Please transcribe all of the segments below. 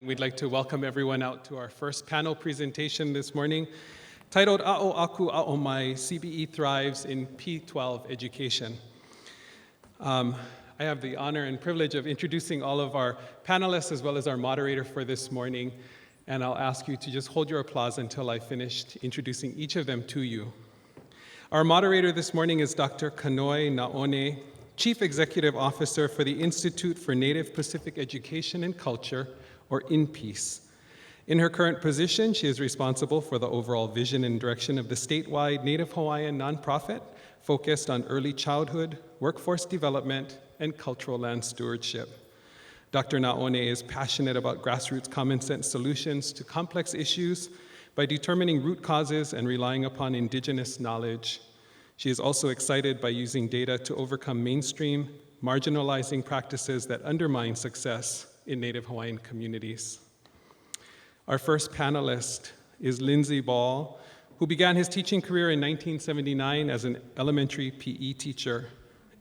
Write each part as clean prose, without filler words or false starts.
We'd like to welcome everyone out to our first panel presentation this morning, titled A'o Aku A'o Mai, CBE Thrives in P-12 Education. I have the honor and privilege of introducing all of our panelists as well as our moderator for this morning, and I'll ask you to just hold your applause until I finish introducing each of them to you. Our moderator this morning is Dr. Kanoe Naone, Chief Executive Officer for the Institute for Native Pacific Education and Culture, or INPEACE. In her current position, she is responsible for the overall vision and direction of the statewide Native Hawaiian nonprofit focused on early childhood, workforce development, and cultural land stewardship. Dr. Naone is passionate about grassroots common sense solutions to complex issues by determining root causes and relying upon indigenous knowledge. She is also excited by using data to overcome mainstream, marginalizing practices that undermine success in Native Hawaiian communities. Our first panelist is Lindsay Ball, who began his teaching career in 1979 as an elementary PE teacher.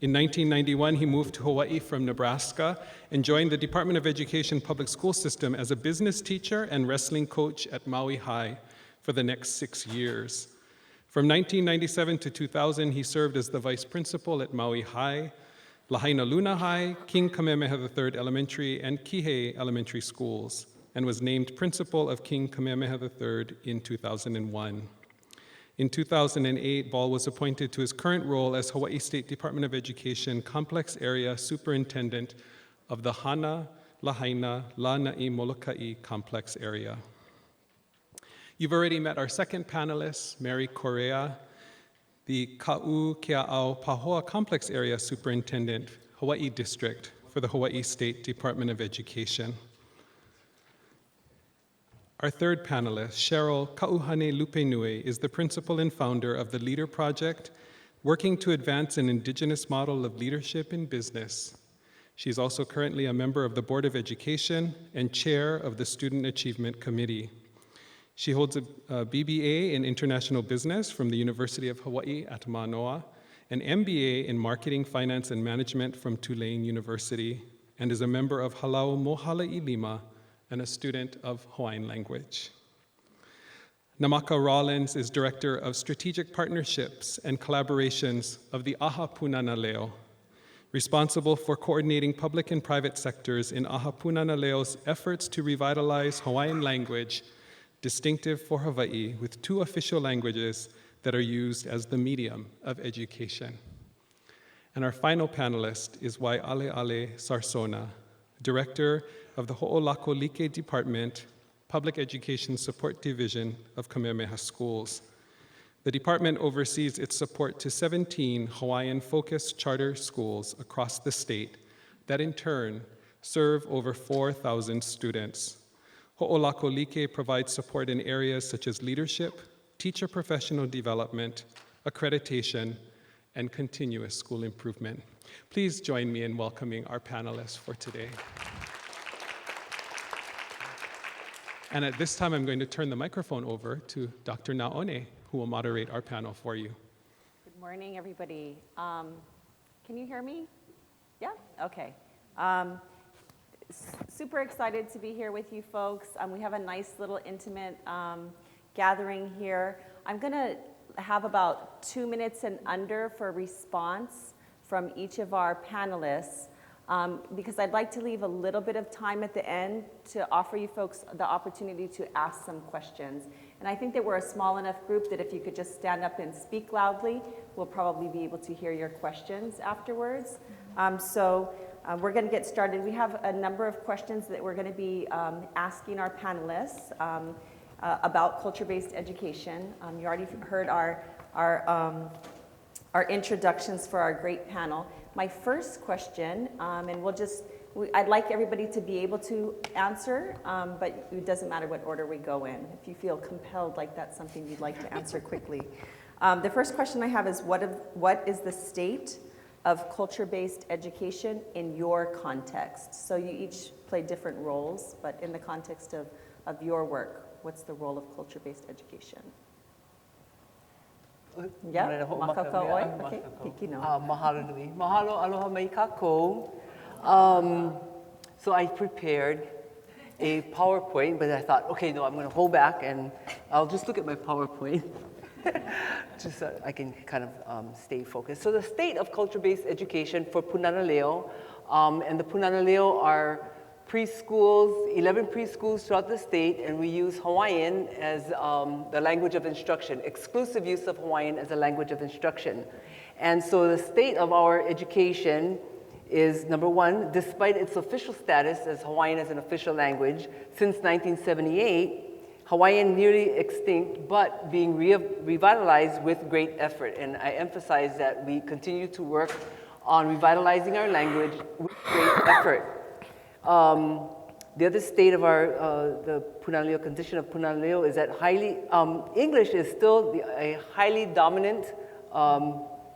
In 1991, he moved to Hawaii from Nebraska and joined the Department of Education public school system as a business teacher and wrestling coach at Maui High for the next 6 years. From 1997 to 2000, he served as the vice principal at Maui High, Lahaina Luna High, King Kamehameha III Elementary, and Kihei Elementary Schools, and was named principal of King Kamehameha III in 2001. In 2008, Ball was appointed to his current role as Hawaii State Department of Education Complex Area Superintendent of the Hana-Lahaina-Lana'i-Moloka'i Complex Area. You've already met our second panelist, Mary Correa, the Ka'u Kea'au Pāhoa Complex Area Superintendent, Hawaii District for the Hawaii State Department of Education. Our third panelist, Cheryl Lupenui, is the principal and founder of the Leader Project, working to advance an indigenous model of leadership in business. She's also currently a member of the Board of Education and chair of the Student Achievement Committee. She holds a BBA in International Business from the University of Hawaii at Manoa, an MBA in Marketing, Finance, and Management from Tulane University, and is a member of Halau Mohala'i Lima and a student of Hawaiian language. Namaka Rollins is Director of Strategic Partnerships and Collaborations of the Aha Punana Leo, responsible for coordinating public and private sectors in Aha Punana Leo's efforts to revitalize Hawaiian language, distinctive for Hawaii, with 2 official languages that are used as the medium of education. And our final panelist is Wai'ale'ale Sarsona, Director of the Ho'olakolike Department, Public Education Support Division of Kamehameha Schools. The department oversees its support to 17 Hawaiian-focused charter schools across the state that in turn serve over 4,000 students. Ho'olakolike provides support in areas such as leadership, teacher professional development, accreditation, and continuous school improvement. Please join me in welcoming our panelists for today. And at this time, I'm going to turn the microphone over to Dr. Naone, who will moderate our panel for you. Good morning, everybody. Can you hear me? Yeah? Okay. Super excited to be here with you folks. We have a nice little intimate gathering here. I'm going to have about 2 minutes and under for response from each of our panelists because I'd like to leave a little bit of time at the end to offer you folks the opportunity to ask some questions. And I think that we're a small enough group that if you could just stand up and speak loudly, we'll probably be able to hear your questions afterwards. We're going to get started. We have a number of questions that we're going to be asking our panelists about culture-based education. You already heard our introductions for our great panel. My first question, and I'd like everybody to be able to answer, but it doesn't matter what order we go in. If you feel compelled, like that's something you'd like to answer quickly. The first question I have is, what is the state of culture-based education in your context? So you each play different roles, but in the context of your work, what's the role of culture-based education? Yeah, makaka oi. Okay, hiki no. Mahalo nui. Mahalo, aloha mai kākou. So I prepared a PowerPoint, but I thought, okay, no, I'm going to hold back and I'll just look at my PowerPoint just so I can kind of stay focused. So the state of culture-based education for Punana Leo, and the Punana Leo are preschools, 11 preschools throughout the state, and we use Hawaiian as the language of instruction, exclusive use of Hawaiian as a language of instruction. And so the state of our education is, number one, despite its official status as Hawaiian as an official language, since 1978, Hawaiian nearly extinct, but being revitalized with great effort. And I emphasize that we continue to work on revitalizing our language with great effort. The other state of the Punana Leo, condition of Punana Leo, is that English is still a highly dominant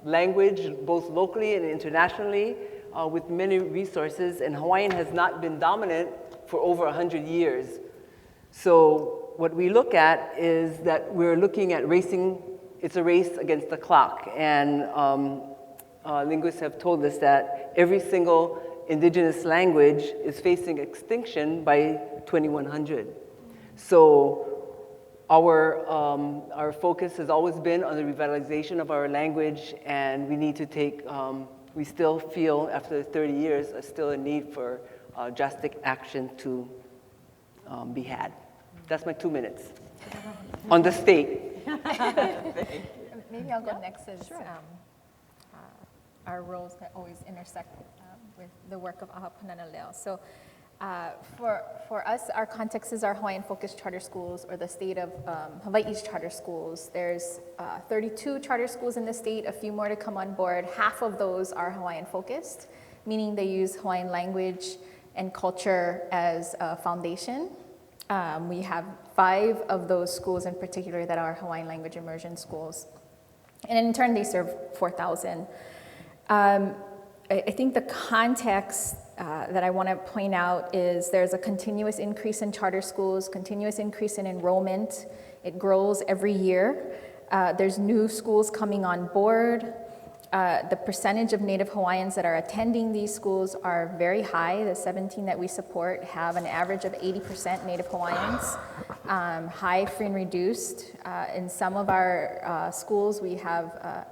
language, both locally and internationally, with many resources, and Hawaiian has not been dominant for over 100 years. So what we look at is that we're looking at it's a race against the clock, and linguists have told us that every single indigenous language is facing extinction by 2100. So our focus has always been on the revitalization of our language, and we need to take, we still feel after 30 years, there's still a need for drastic action to be had. That's my 2 minutes on the state. Maybe I'll go next as our roles that always intersect with the work of Aha Punana Leo. So for us, our context is our Hawaiian-focused charter schools, or the state of Hawaii's charter schools. There's 32 charter schools in the state, a few more to come on board. Half of those are Hawaiian-focused, meaning they use Hawaiian language and culture as a foundation. We have 5 of those schools in particular that are Hawaiian language immersion schools. And in turn, they serve 4,000. I think the context that I want to point out is there's a continuous increase in charter schools, continuous increase in enrollment. It grows every year. There's new schools coming on board. The percentage of Native Hawaiians that are attending these schools are very high. The 17 that we support have an average of 80% Native Hawaiians, high, free, and reduced. In some of our schools, we have,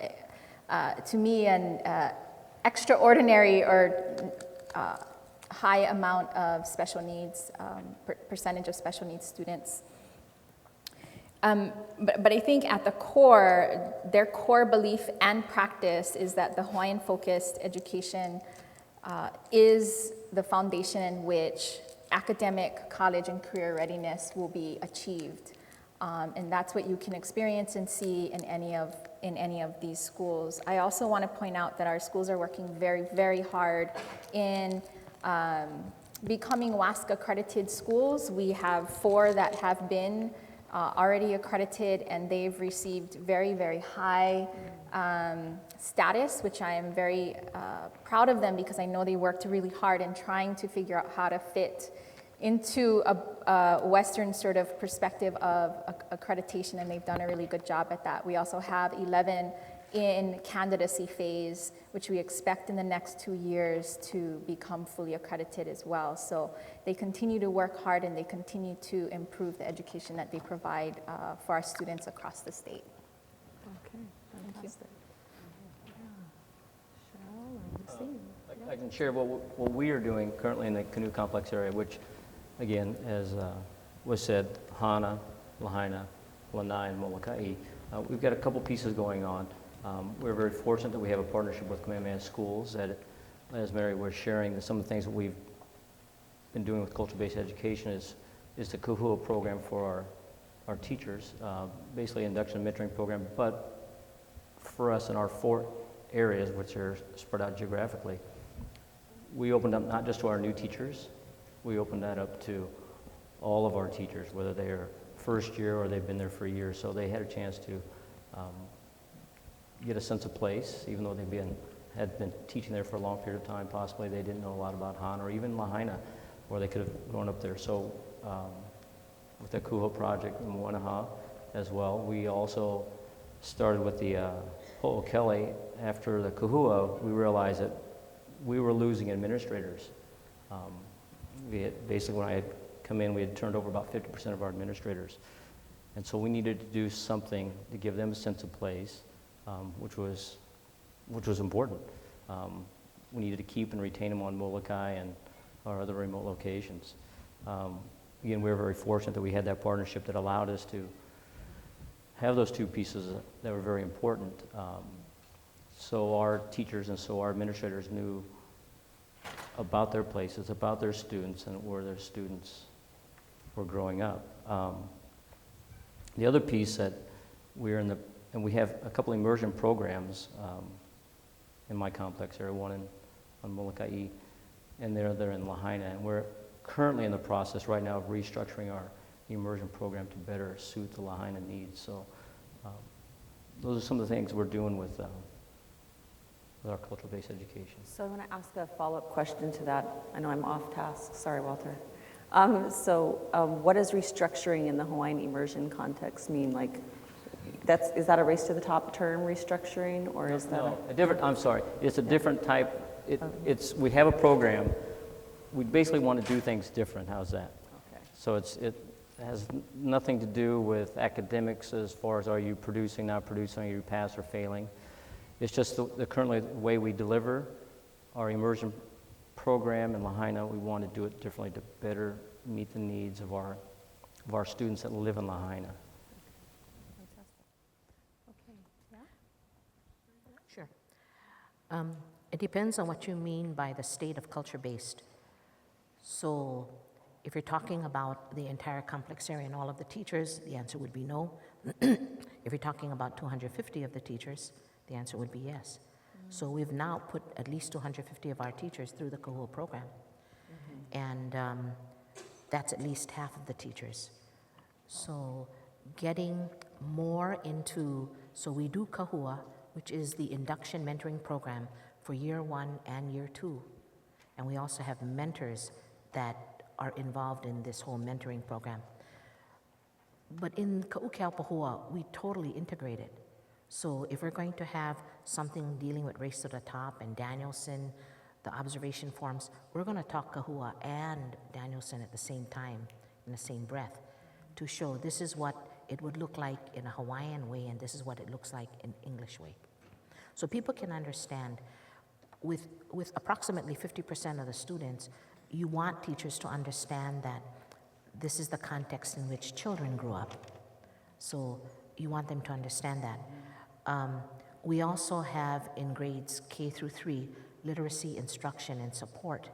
to me, an extraordinary or high amount of special needs, percentage of special needs students. But I think at the core, their core belief and practice is that the Hawaiian-focused education is the foundation in which academic, college, and career readiness will be achieved. And that's what you can experience and see in any of these schools. I also want to point out that our schools are working very, very hard in becoming WASC accredited schools. We have 4 that have been already accredited, and they've received very, very high status, which I am very proud of them, because I know they worked really hard in trying to figure out how to fit into a Western sort of perspective of accreditation, and they've done a really good job at that. We also have 11 in candidacy phase, which we expect in the next 2 years to become fully accredited as well. So they continue to work hard, and they continue to improve the education that they provide for our students across the state. Okay, fantastic. Cheryl, I can share what we are doing currently in the Canoe Complex area, which, again, as was said, Hana-Lahaina-Lana'i-Moloka'i. We've got a couple pieces going on. We're very fortunate that we have a partnership with Kamehameha schools that, as Mary was sharing, some of the things that we've been doing with culture-based education is the Kahua program for our teachers, basically induction and mentoring program, but for us in our 4 areas, which are spread out geographically, we opened up not just to our new teachers, we opened that up to all of our teachers, whether they are first year or they've been there for a year, so they had a chance to get a sense of place, even though had been teaching there for a long period of time. Possibly they didn't know a lot about Hana or even Lahaina, or they could have grown up there. So with the Kuho project in Wanaha as well, we also started with the Ho'okele. After the Kahua, we realized that we were losing administrators. Basically, when I come in, we had turned over about 50% of our administrators. And so we needed to do something to give them a sense of place, which was important. We needed to keep and retain them on Molokai and our other remote locations. Again, we were very fortunate that we had that partnership that allowed us to have those two pieces that were very important. So our teachers and so our administrators knew about their places, about their students, and where their students were growing up. The other piece that we're in and we have a couple immersion programs in my complex area, one on Moloka'i, and the other in Lahaina, and we're currently in the process right now of restructuring our immersion program to better suit the Lahaina needs. So those are some of the things we're doing with our cultural-based education. So I want to ask a follow-up question to that. I know I'm off task. Sorry, Walter. What does restructuring in the Hawaiian immersion context mean? Like, is that a race to the top term, restructuring, or is that no, I'm sorry. It's a different type. We have a program. We basically want to do things different. How's that? Okay. So it has nothing to do with academics as far as are you producing, not producing, are you pass or failing. It's just the currently way we deliver our immersion program in Lahaina. We want to do it differently to better meet the needs of our students that live in Lahaina. Sure. It depends on what you mean by the state of culture-based. So if you're talking about the entire complex area and all of the teachers, the answer would be no. If you're talking about 250 of the teachers, the answer would be yes. So we've now put at least 250 of our teachers through the Kahua program. And that's at least half of the teachers. So getting more into, so we do Kahua, which is the induction mentoring program for year 1 and year 2. And we also have mentors that are involved in this whole mentoring program. But in Ka'ukeaupahua, we totally integrate it. So if we're going to have something dealing with Race to the Top and Danielson, the observation forms, we're going to talk Kahua and Danielson at the same time, in the same breath, to show this is what it would look like in a Hawaiian way and this is what it looks like in English way. So people can understand, with approximately 50% of the students, you want teachers to understand that this is the context in which children grew up. So you want them to understand that. We also have in grades K through 3, literacy, instruction, and support.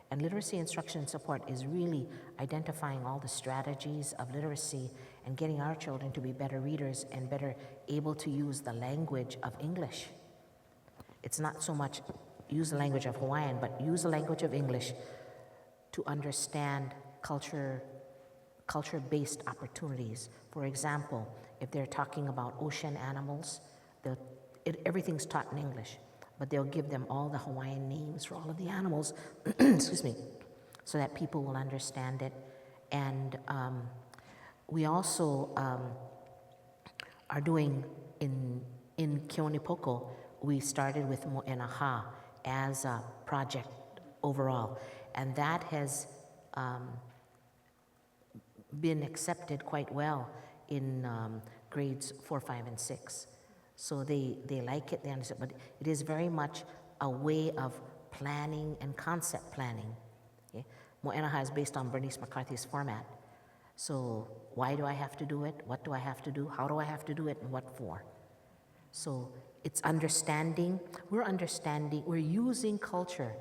And literacy, instruction, and support is really identifying all the strategies of literacy and getting our children to be better readers and better able to use the language of English. It's not so much use the language of Hawaiian, but use the language of English to understand culture-based opportunities. For example, if they're talking about ocean animals, everything's taught in English, but they'll give them all the Hawaiian names for all of the animals, excuse me, so that people will understand it. And we also are doing in Keonepoko, we started with Mo'enaha as a project overall, and that has been accepted quite well in grades 4, 5, and 6. So they like it, they understand, but it is very much a way of planning and concept planning. Okay? Mo'enaha is based on Bernice McCarthy's format. So why do I have to do it? What do I have to do? How do I have to do it? And what for? So it's understanding, we're using culture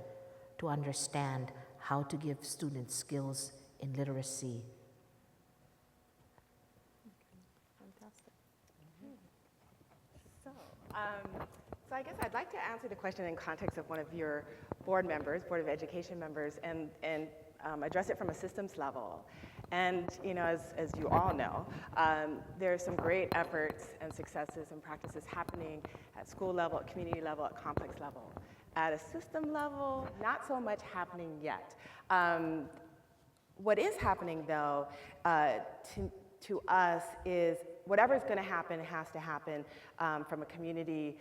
to understand how to give students skills in literacy. Fantastic. So I guess I'd like to answer the question in context of one of your board members, Board of Education members, and address it from a systems level. And as you all know, there are some great efforts and successes and practices happening at school level, at community level, at complex level. At a system level, not so much happening yet. What is happening, though, to us is whatever's going to happen has to happen from a community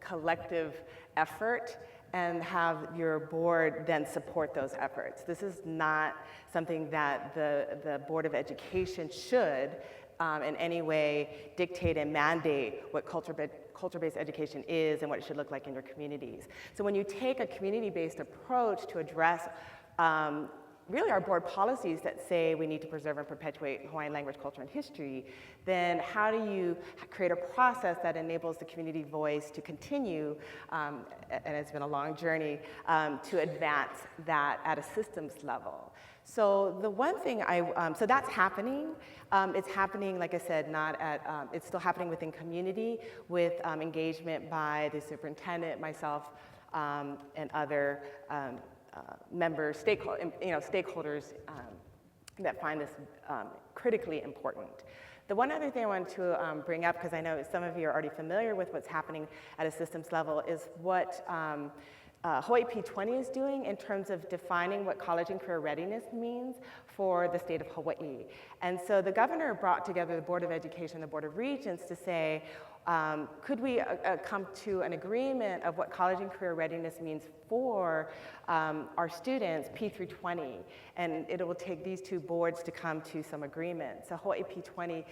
collective effort and have your board then support those efforts. This is not something that the Board of Education should in any way dictate and mandate what culture-based education is and what it should look like in your communities. So when you take a community-based approach to address really our board policies that say we need to preserve and perpetuate Hawaiian language, culture, and history, then how do you create a process that enables the community voice to continue, and it's been a long journey, to advance that at a systems level? So the one thing so that's happening. It's happening, like I said, not at, it's still happening within community with engagement by the superintendent, myself, and other members, stakeholders that find this critically important. The one other thing I wanted to bring up, because I know some of you are already familiar with what's happening at a systems level, is what Hawaii P-20 is doing in terms of defining what college and career readiness means for the state of Hawaii. And so the governor brought together the Board of Education, the Board of Regents to say, could we come to an agreement of what college and career readiness means for our students, P through 20, and it will take these two boards to come to some agreement. So Hawaii P-20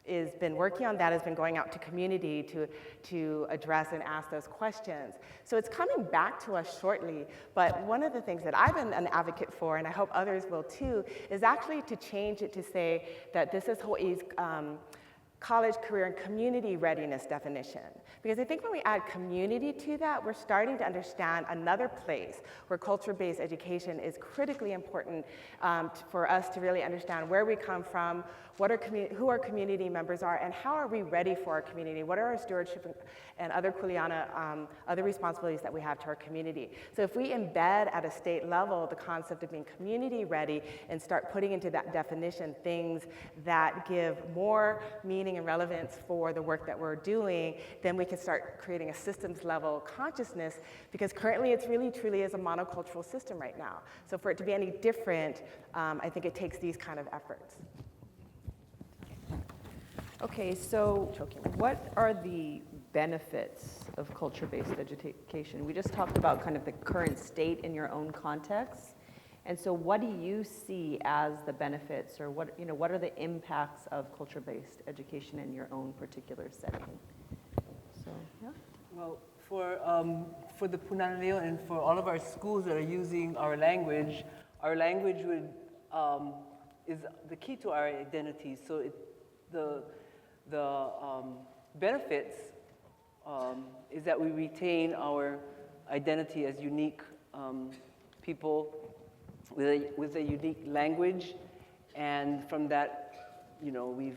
has been working on that, has been going out to community to address and ask those questions. So it's coming back to us shortly, but one of the things that I've been an advocate for, and I hope others will too, is actually to change it to say that this is Hawaii's college, career, and community readiness definition. Because I think when we add community to that, we're starting to understand another place where culture-based education is critically important for us to really understand where we come from, who our community members are, and how are we ready for our community? What are our stewardship and other kuleana, other responsibilities that we have to our community? So if we embed at a state level the concept of being community ready and start putting into that definition things that give more meaning and relevance for the work that we're doing, then we can start creating a systems level consciousness, because currently it's really truly is a monocultural system right now. So for it to be any different, I think it takes these kind of efforts. Okay, so what are the benefits of culture-based education? We just talked about kind of the current state in your own context. And so what do you see as the benefits, or what are the impacts of culture-based education in your own particular setting? So, yeah. Well, for the Punana Leo and for all of our schools that are using our language would, is the key to our identity. So the benefits is that we retain our identity as unique people with a unique language, and from that, we've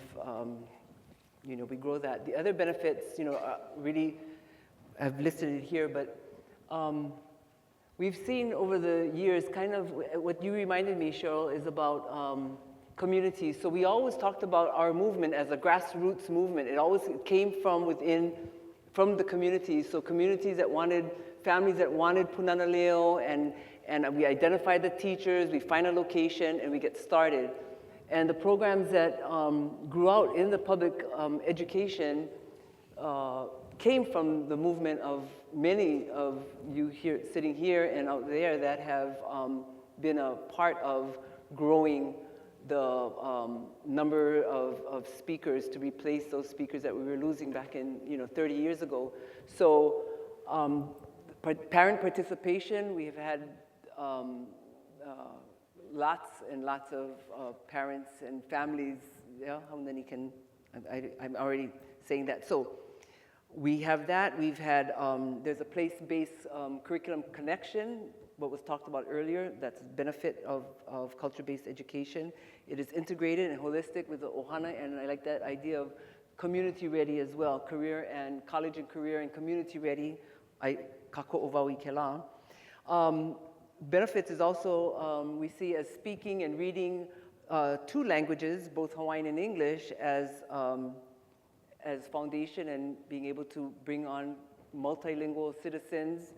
we grow that. The other benefits, really, I've listed it here, but we've seen over the years kind of what you reminded me, Cheryl, is about communities. So we always talked about our movement as a grassroots movement. It always came from within, from the communities. So communities that wanted, families that wanted Punana Leo, and we identify the teachers, we find a location, and we get started. And the programs that grew out in the public education came from the movement of many of you here, sitting here and out there, that have been a part of growing the number of speakers to replace those speakers that we were losing back in 30 years ago. So parent participation, we've had lots and lots of parents and families. Yeah, how many can, I'm already saying that. So we have that. We've had, there's a place-based curriculum connection, what was talked about earlier. That's benefit of culture-based education. It is integrated and holistic with the ohana, and I like that idea of community ready as well. Career and college and career and community ready. Kako ovawi kela. Benefits is also, we see as speaking and reading two languages, both Hawaiian and English, as foundation, and being able to bring on multilingual citizens,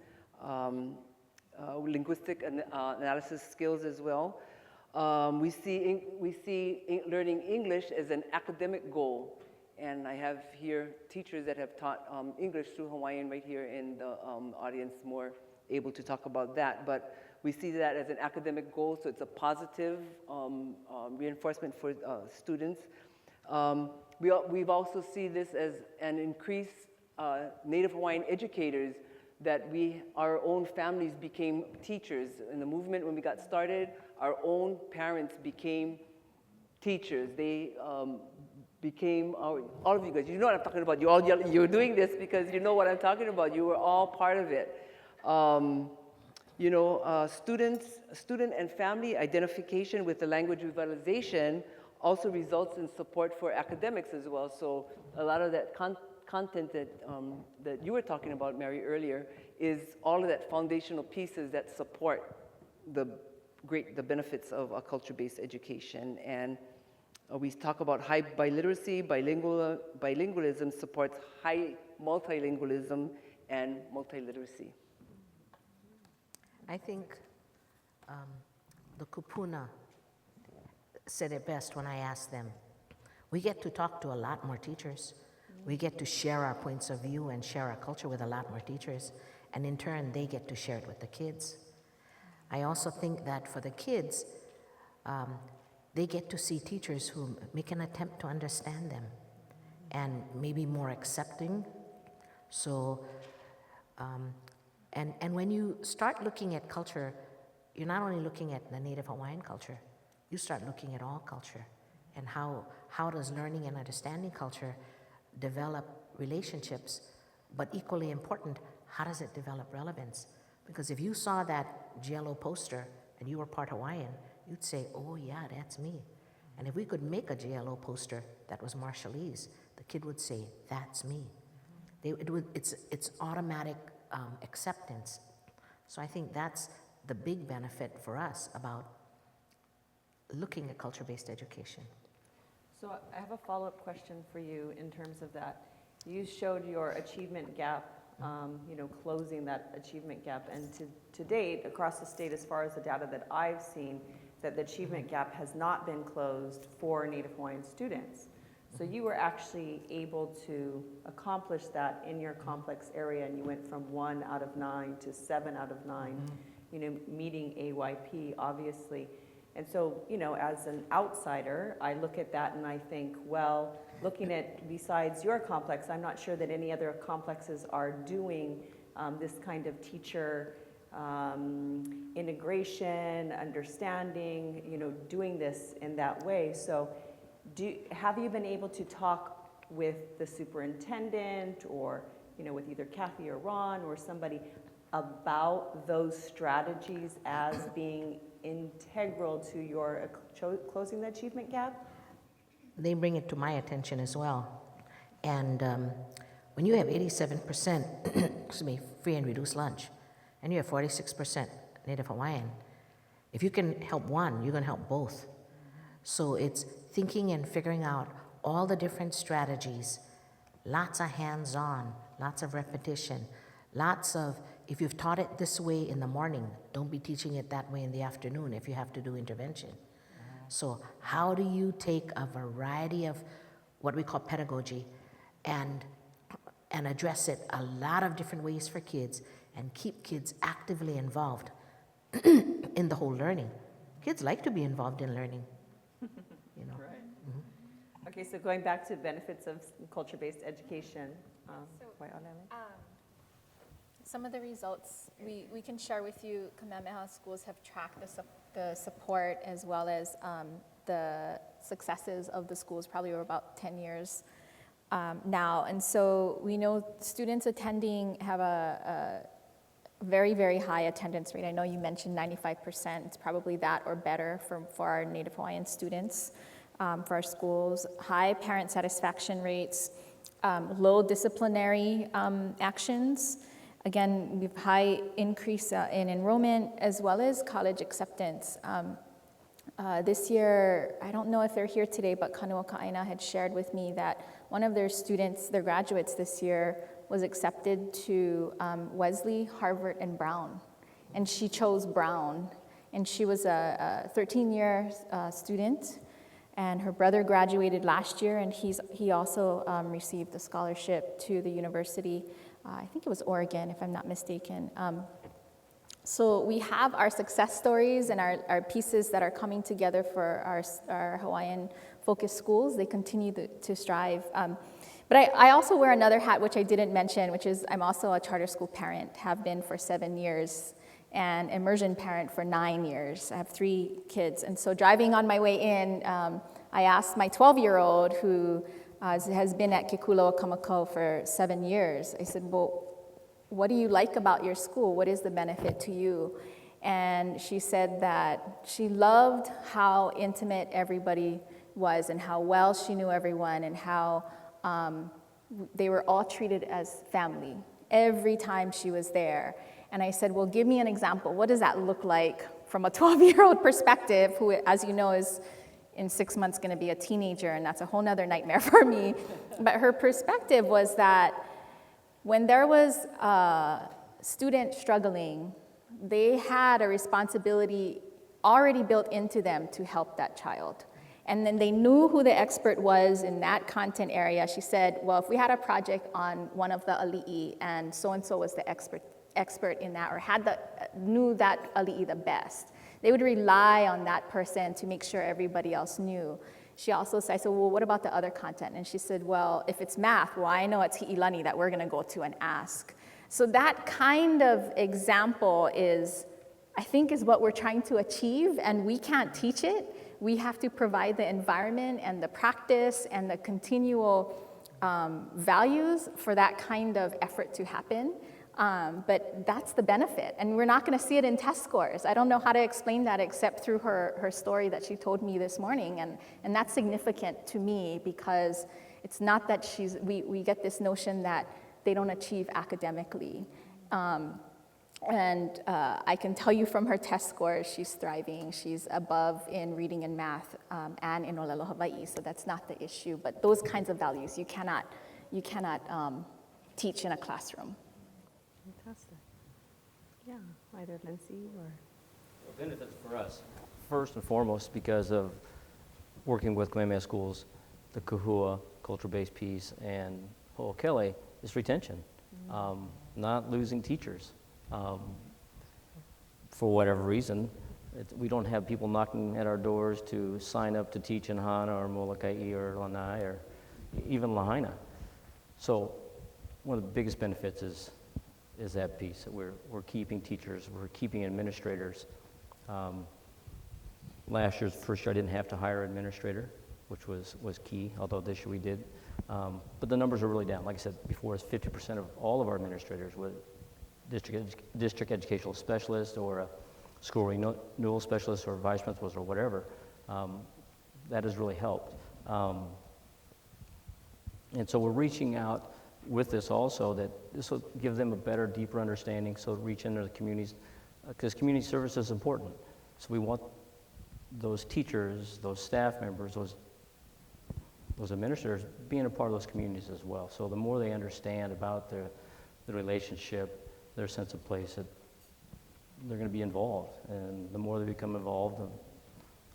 linguistic analysis skills as well. We see learning English as an academic goal, and I have here teachers that have taught English through Hawaiian right here in the audience, more able to talk about that. But we see that as an academic goal, so it's a positive reinforcement for students. We've also seen this as an increase Native Hawaiian educators, that our own families became teachers. In the movement, when we got started, our own parents became teachers. They became, all of you guys, you know what I'm talking about. You're doing this because you know what I'm talking about. You were all part of it. Student and family identification with the language revitalization also results in support for academics as well. So a lot of that content that you were talking about, Mary, earlier, is all of that foundational pieces that support the benefits of a culture-based education. And we talk about high biliteracy, bilingualism supports high multilingualism and multiliteracy. I think the kupuna said it best when I asked them. We get to talk to a lot more teachers. We get to share our points of view and share our culture with a lot more teachers. And in turn, they get to share it with the kids. I also think that for the kids, they get to see teachers who make an attempt to understand them and maybe more accepting. So, and when you start looking at culture, you're not only looking at the Native Hawaiian culture, you start looking at all culture and how does learning and understanding culture develop relationships, but equally important, how does it develop relevance? Because if you saw that GLO poster and you were part Hawaiian, you'd say, oh yeah, that's me. And if we could make a GLO poster that was Marshallese, the kid would say, that's me. It's automatic acceptance. So I think that's the big benefit for us about looking at culture-based education. So I have a follow-up question for you in terms of that. You showed your achievement gap, closing that achievement gap. And to date, across the state, as far as the data that I've seen, that the achievement gap has not been closed for Native Hawaiian students. So you were actually able to accomplish that in your complex area, and you went from 1 out of 9 to 7 out of 9, meeting AYP, obviously. And so, as an outsider, I look at that and I think, well, looking at besides your complex, I'm not sure that any other complexes are doing this kind of teacher integration, understanding, doing this in that way. So have you been able to talk with the superintendent or, with either Kathy or Ron or somebody about those strategies as being integral to your closing the achievement gap? They bring it to my attention as well. And when you have 87% free and reduced lunch, and you have 46% Native Hawaiian, if you can help one, you're going to help both. So it's thinking and figuring out all the different strategies, lots of hands-on, lots of repetition, lots of, if you've taught it this way in the morning, don't be teaching it that way in the afternoon if you have to do intervention. So how do you take a variety of what we call pedagogy and address it a lot of different ways for kids and keep kids actively involved in the whole learning? Kids like to be involved in learning, Right. Mm-hmm. Okay, so going back to benefits of culture-based education. Some of the results we can share with you. Kamehameha schools have tracked the support as well as the successes of the schools probably over about 10 years now. And so we know students attending have a very, very high attendance rate. I know you mentioned 95%. It's probably that or better for our Native Hawaiian students, for our schools. High parent satisfaction rates, low disciplinary actions. Again, we have high increase in enrollment as well as college acceptance. This year, I don't know if they're here today, but Kanoe Naone had shared with me that one of their students, their graduates this year, was accepted to Wesley, Harvard, and Brown. And she chose Brown. And she was a 13-year student. And her brother graduated last year, and he also received a scholarship to the university. I think it was Oregon, if I'm not mistaken. So we have our success stories and our pieces that are coming together for our Hawaiian-focused schools. They continue to strive. But I also wear another hat, which I didn't mention, which is I'm also a charter school parent, have been for 7 years, and immersion parent for 9 years. I have 3 kids. And so driving on my way in, I asked my 12-year-old, who has been at Kekuloa Kamako for 7 years, I said, well, what do you like about your school? What is the benefit to you? And she said that she loved how intimate everybody was and how well she knew everyone and how they were all treated as family every time she was there. And I said, well, give me an example. What does that look like from a 12-year-old perspective, who, as you know, is in 6 months going to be a teenager, and that's a whole nother nightmare for me. But her perspective was that when there was a student struggling, they had a responsibility already built into them to help that child. And then they knew who the expert was in that content area. She said, well, if we had a project on one of the ali'i and so was the expert in that, or knew that ali'i the best, they would rely on that person to make sure everybody else knew. She also said, I said, well, what about the other content? And she said, well, if it's math, well, I know it's hi'ilani that we're going to go to and ask. So that kind of example I think is what we're trying to achieve, and we can't teach it. We have to provide the environment and the practice and the continual values for that kind of effort to happen. But that's the benefit, and we're not going to see it in test scores. I don't know how to explain that except through her story that she told me this morning, and that's significant to me because it's not that we get this notion that they don't achieve academically. And I can tell you from her test scores, she's thriving. She's above in reading and math and in Olelo Hawai'i, so that's not the issue. But those kinds of values you cannot teach in a classroom. Fantastic. Yeah, either Lindsay or... The benefits for us, first and foremost, because of working with Kamehameha schools, the Kahua culture-based piece, and Ho'okele, is retention, not losing teachers. For whatever reason, we don't have people knocking at our doors to sign up to teach in Hana or Moloka'i or Lanai or even Lahaina. So one of the biggest benefits is that piece, that we're keeping teachers, we're keeping administrators. Last year's first year I didn't have to hire an administrator, which was key, although this year we did. But the numbers are really down. Like I said before, it's 50% of all of our administrators were district educational specialist or a school renewal specialist or vice principals or whatever. That has really helped. And so we're reaching out with this also, that this will give them a better, deeper understanding, so reach into the communities, because community service is important. So we want those teachers, those staff members, those administrators being a part of those communities as well. So the more they understand about the relationship, their sense of place, that they're going to be involved. And the more they become involved,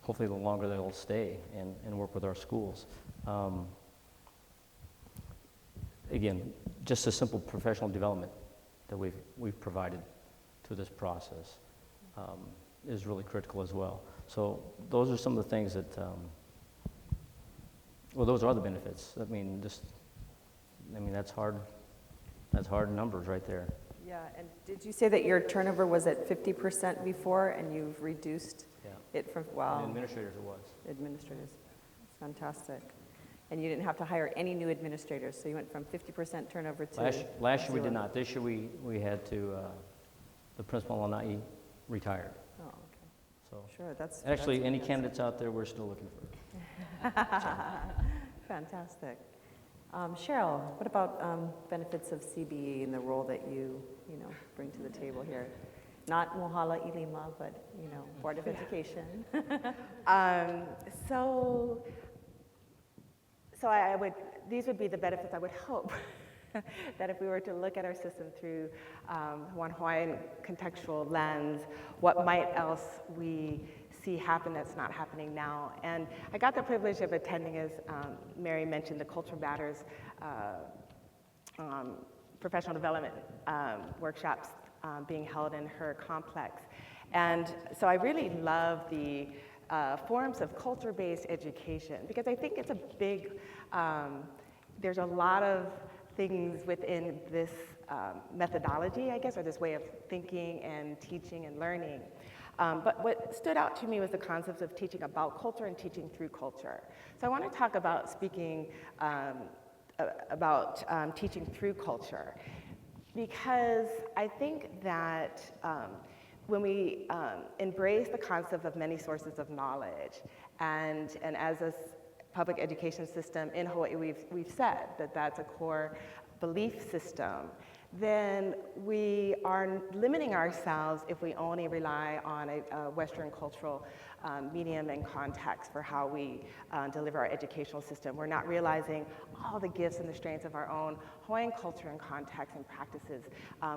hopefully the longer they'll stay and work with our schools. Again, just a simple professional development that we've provided to this process is really critical as well. So those are some of the things that, well, those are the benefits. I mean, that's hard numbers right there. Yeah, and did you say that your turnover was at 50% before and you've reduced it from, wow. And administrators it was. Administrators, that's fantastic. And you didn't have to hire any new administrators, so you went from 50% turnover to... Last year we did not. This year we had to, the principal Lanai retired. Oh, okay. So Sure, that's... actually, that's any candidates out there, we're still looking for. Fantastic. Cheryl, what about benefits of CBE and the role that you bring to the table here? Not Mohala Ilima, but, Board of Education. So these would be the benefits I would hope that if we were to look at our system through one Hawaiian contextual lens, what might else we see happen that's not happening now. And I got the privilege of attending, as Mary mentioned, the Culture Matters professional development workshops being held in her complex. And so I really love the forms of culture-based education, because I think it's a big, there's a lot of things within this methodology, I guess, or this way of thinking and teaching and learning. But what stood out to me was the concepts of teaching about culture and teaching through culture. So I want to talk about teaching through culture, because I think that when we embrace the concept of many sources of knowledge, and as a public education system in Hawaii, we've said that that's a core belief system, then we are limiting ourselves if we only rely on a Western cultural medium and context for how we deliver our educational system. We're not realizing all the gifts and the strengths of our own Hawaiian culture and context and practices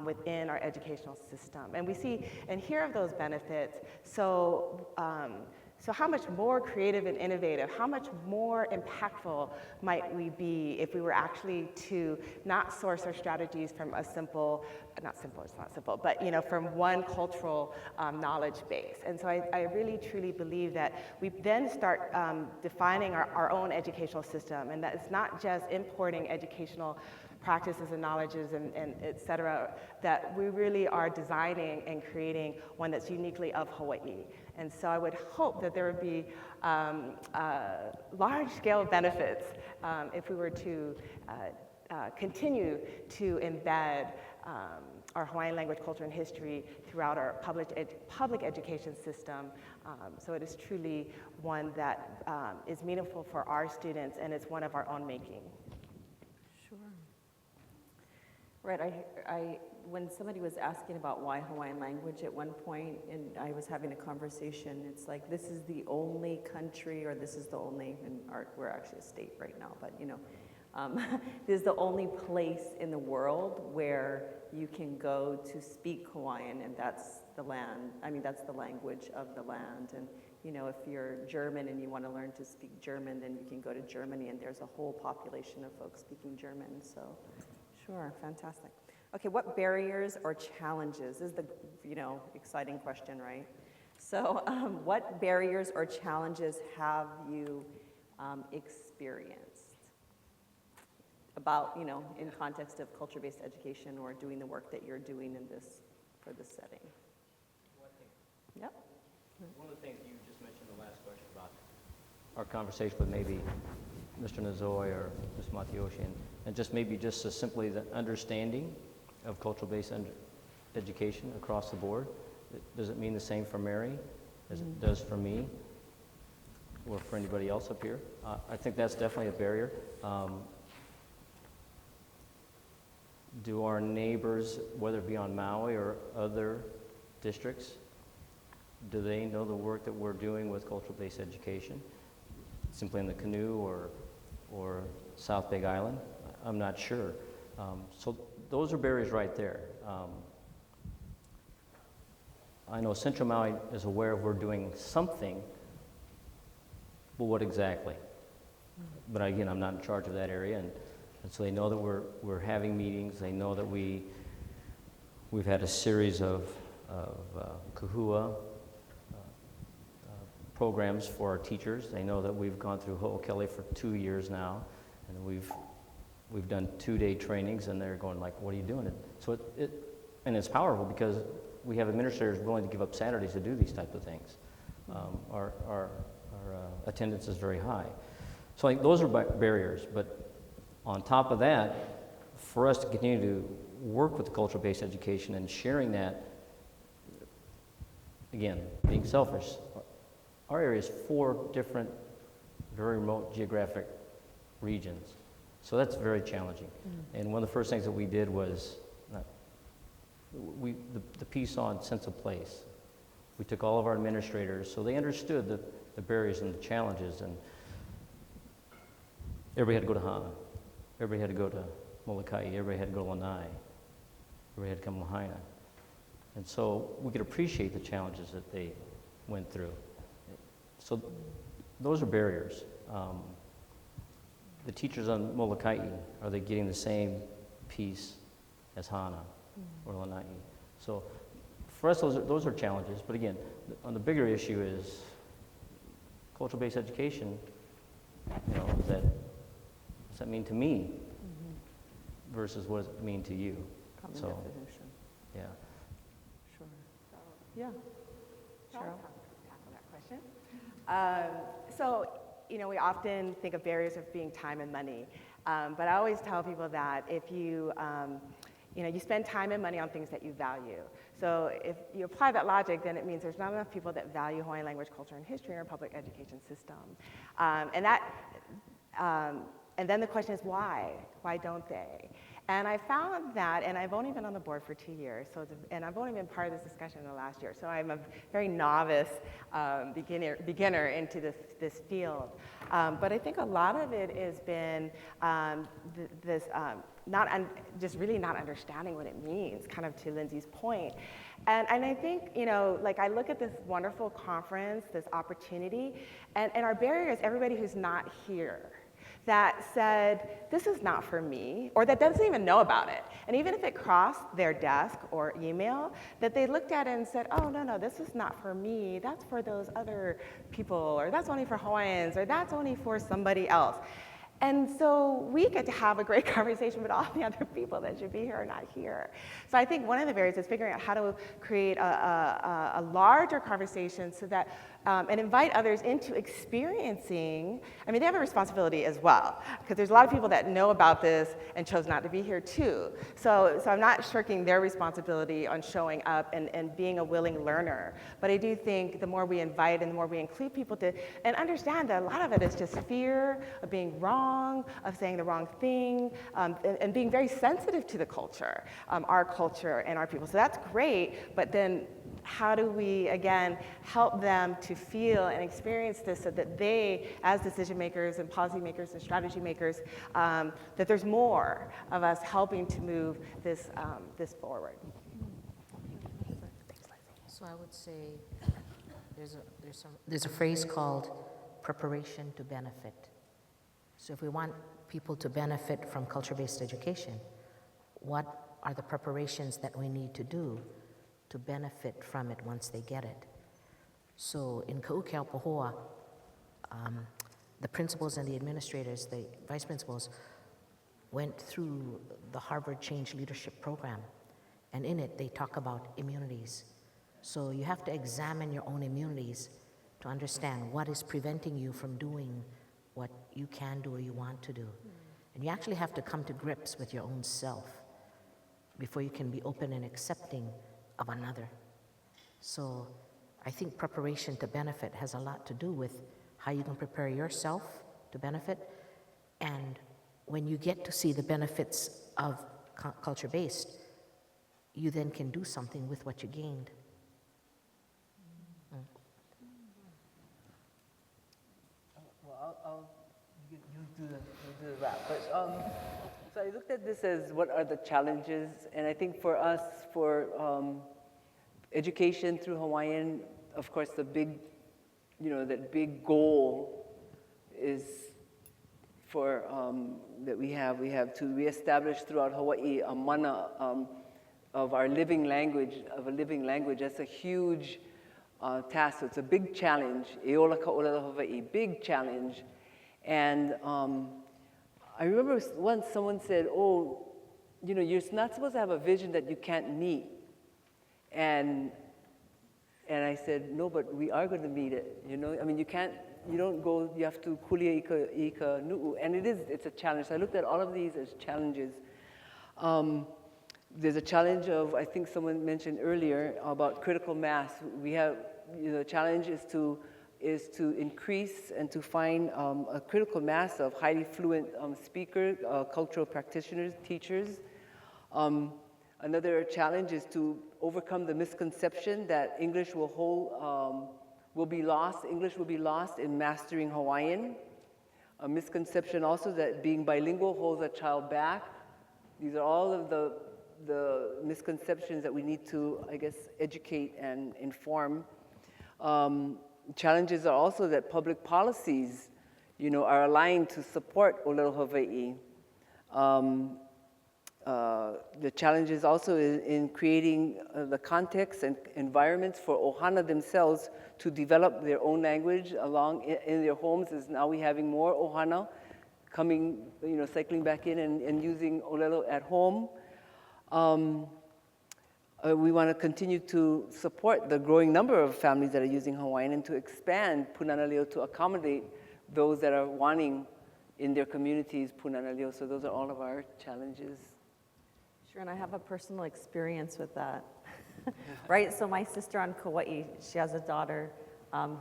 within our educational system. And we see and hear of those benefits. So how much more creative and innovative, how much more impactful might we be if we were actually to not source our strategies from a simple, not simple, it's not simple, but from one cultural knowledge base. And so I really truly believe that we then start defining our own educational system, and that it's not just importing educational practices and knowledges and et cetera, that we really are designing and creating one that's uniquely of Hawaii. And so I would hope that there would be large-scale benefits if we were to continue to embed our Hawaiian language, culture, and history throughout our public education system. So it is truly one that is meaningful for our students, and it's one of our own making. Sure. Right, when somebody was asking about why Hawaiian language at one point, and I was having a conversation, it's like, this is the only country, or this is the only, and we're actually a state right now, but this is the only place in the world where you can go to speak Hawaiian, and that's the land, that's the language of the land. And if you're German and you want to learn to speak German, then you can go to Germany, and there's a whole population of folks speaking German, so. Sure, fantastic. Okay, what barriers or challenges? This is the, exciting question, right? So what barriers or challenges have you experienced about, in context of culture-based education or doing the work that you're doing for this setting? Yep. One of the things you just mentioned in the last question about our conversation with maybe Mr. Nazoi or Ms. Matiyoshi, and just simply the understanding of cultural-based education across the board. Does it mean the same for Mary as it does for me or for anybody else up here? I think that's definitely a barrier. Do our neighbors, whether it be on Maui or other districts, do they know the work that we're doing with cultural-based education, simply in the Kanoe or South Big Island? I'm not sure. So those are barriers right there. I know Central Maui is aware we're doing something, but what exactly? But again, I'm not in charge of that area, and so they know that we're having meetings. They know that we've had a series of kahua programs for our teachers. They know that we've gone through Ho'okele for 2 years now, and we've done 2-day trainings, and they're going like, "What are you doing?" So and it's powerful because we have administrators willing to give up Saturdays to do these types of things. Our attendance is very high. So I think those are barriers, but on top of that, for us to continue to work with cultural-based education and sharing that, again, being selfish, our area is 4 different, very remote geographic regions. So that's very challenging. And one of the first things that we did was the piece on sense of place. We took all of our administrators, so they understood the barriers and the challenges, and everybody had to go to Hana, everybody had to go to Moloka'i, everybody had to go to Lanai, everybody had to come to Lahaina. And so we could appreciate the challenges that they went through. So those are barriers. The teachers on Moloka'i, are they getting the same piece as Hana or Lanai? So for us, those are challenges. But again, on the bigger issue is cultural-based education. You know, what's that mean to me versus what does it mean to you? Common So, definition. yeah. Sure. Yeah. Cheryl? Tackle that question. So, you know, we often think of barriers of being time and money, but I always tell people that if you, you know, you spend time and money on things that you value. So if you apply that logic, then it means there's not enough people that value Hawaiian language, culture, and history in our public education system. And then the question is why? Why don't they? And I found that, and I've only been on the board for 2 years, and I've only been part of this discussion in the last year, so I'm a very novice beginner into this field. But I think a lot of it has been just really not understanding what it means, kind of to Lindsay's point. And I think, you know, like I look at this wonderful conference, this opportunity, and our barrier is everybody who's not here, that said, this is not for me, or that doesn't even know about it. And even if it crossed their desk or email, that they looked at it and said, oh, no, this is not for me, that's for those other people, or that's only for Hawaiians, or that's only for somebody else. And so we get to have a great conversation, but all the other people that should be here are not here. So I think one of the barriers is figuring out how to create a larger conversation so that, and invite others into experiencing. I mean, they have a responsibility as well, because there's a lot of people that know about this and chose not to be here too. So I'm not shirking their responsibility on showing up and being a willing learner. But I do think the more we invite and the more we include people to, and understand that a lot of it is just fear of being wrong, of saying the wrong thing, and being very sensitive to the culture, our culture and our people. So that's great, but then how do we, again, help them to feel and experience this so that they, as decision makers and policy makers and strategy makers, that there's more of us helping to move this, this forward. So I would say there's a phrase called preparation to benefit. So if we want people to benefit from culture-based education, what are the preparations that we need to do to benefit from it once they get it? So in Ka'ukea Pāhoa, the principals and the administrators, the vice principals, went through the Harvard Change Leadership Program, and in it they talk about immunities. So you have to examine your own immunities to understand what is preventing you from doing what you can do or you want to do. And you actually have to come to grips with your own self before you can be open and accepting of another. So I think preparation to benefit has a lot to do with how you can prepare yourself to benefit, and when you get to see the benefits of culture-based, you then can do something with what you gained. Well, you do the wrap. But so I looked at this as what are the challenges, and I think for us, for education through Hawaiian, of course, the big, that big goal is for that we have to reestablish throughout Hawaii a mana of our living language, That's a huge task. So it's a big challenge. E ola ka ola Hawaii, big challenge. And I remember once someone said, "Oh, you're not supposed to have a vision that you can't meet." And I said, "No, but we are going to meet it. I mean, you don't go. You have to kulia ika nu'u." And it's a challenge. So I looked at all of these as challenges. There's a challenge of, I think someone mentioned earlier about critical mass. We have, the challenge is to increase and to find a critical mass of highly fluent speakers, cultural practitioners, teachers. Another challenge is to overcome the misconception that English will be lost in mastering Hawaiian. A misconception also that being bilingual holds a child back. These are all of the misconceptions that we need to, I guess, educate and inform. Challenges are also that public policies, are aligned to support Olelo Hawaii. The challenge is also in creating the context and environments for Ohana themselves to develop their own language along in their homes. Is now we having more Ohana coming, cycling back in and using Olelo at home. We want to continue to support the growing number of families that are using Hawaiian and to expand Punana Leo to accommodate those that are wanting in their communities Punana Leo. So those are all of our challenges. Sure, and I have a personal experience with that. Right, so my sister on Kauai, she has a daughter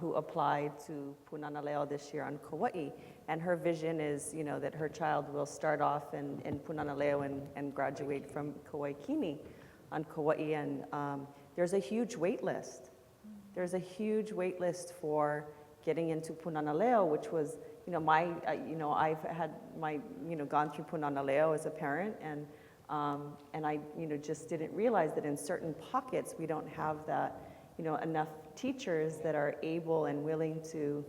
who applied to Punana Leo this year on Kauai, and her vision is, that her child will start off in Punana Leo and graduate from Kauai Kini on Kauai, and there's a huge wait list. There's a huge wait list for getting into Punana Leo, which was, I've had my, gone through Punana Leo as a parent, and I, just didn't realize that in certain pockets we don't have that, enough teachers that are able and willing to,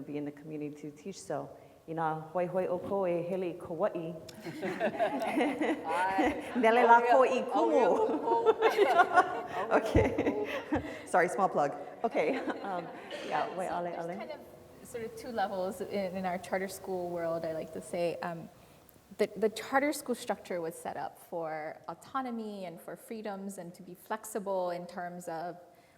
be in the community to teach. So, hoi hoi o koe hele Kauai. Nele la koe kumu. Okay. Sorry, small plug. Okay. Yeah, wait, Ale. There's kind of sort of two levels in our charter school world, I like to say. The charter school structure was set up for autonomy and for freedoms and to be flexible in terms of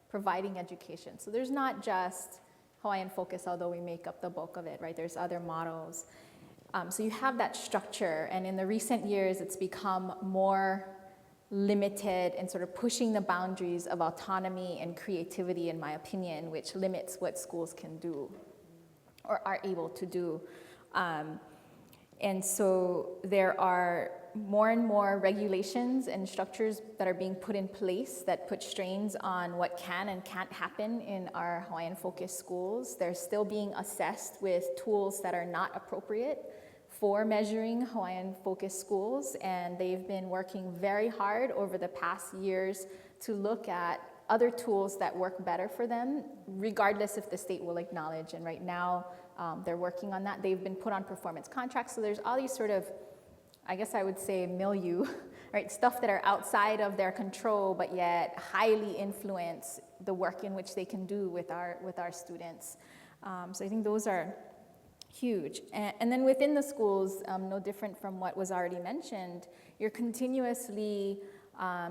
providing education. So there's not just Hawaiian focus, although we make up the bulk of it, right? There's other models. So you have that structure, and in the recent years, it's become more limited and sort of pushing the boundaries of autonomy and creativity, in my opinion, which limits what schools can do or are able to do. And so there are more and more regulations and structures that are being put in place that put strains on what can and can't happen in our Hawaiian-focused schools. They're still being assessed with tools that are not appropriate for measuring Hawaiian-focused schools, and they've been working very hard over the past years to look at other tools that work better for them, regardless if the state will acknowledge. And right now, they're working on that. They've been put on performance contracts, so there's all these sort of, I guess I would say, milieu, right? Stuff that are outside of their control, but yet highly influence the work in which they can do with our students. So I think those are huge. And then within the schools, no different from what was already mentioned, you're continuously